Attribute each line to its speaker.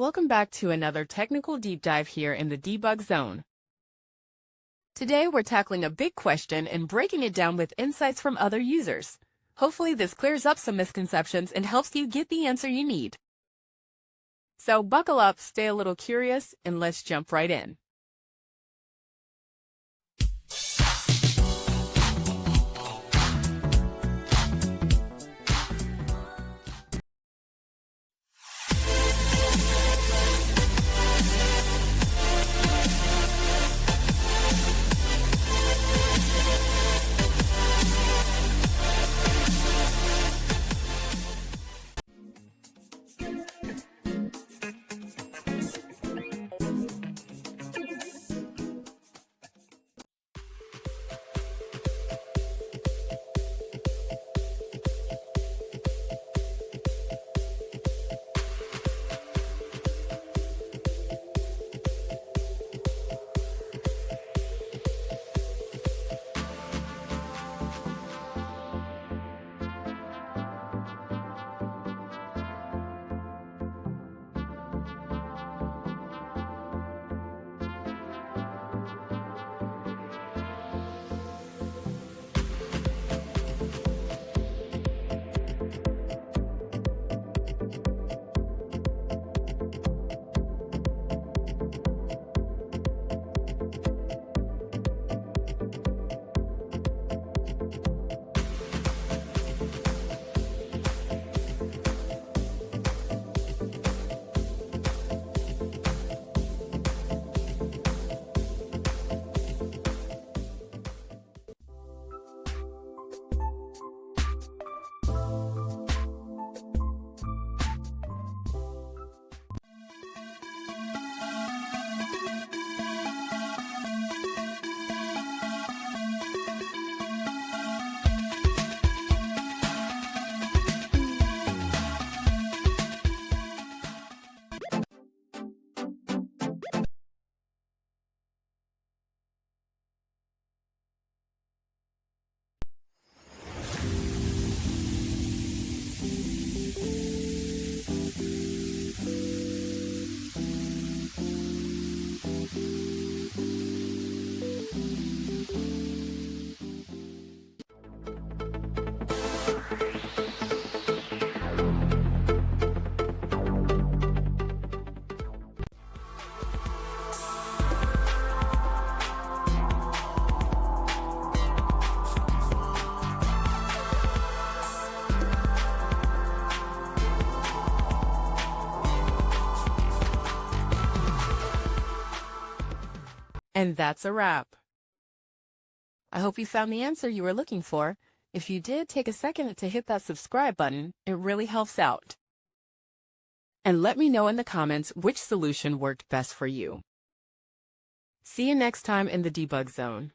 Speaker 1: Welcome back to another technical deep dive here in the debug zone. Today we're tackling a big question and breaking it down with insights from other users. Hopefully this clears up some misconceptions and helps you get the answer you need. So buckle up, stay a little curious, and let's jump right in. And that's a wrap. I hope you found the answer you were looking for. If you did, take a second to hit that subscribe button. It really helps out. And let me know in the comments which solution worked best for you. See you next time in the debug zone.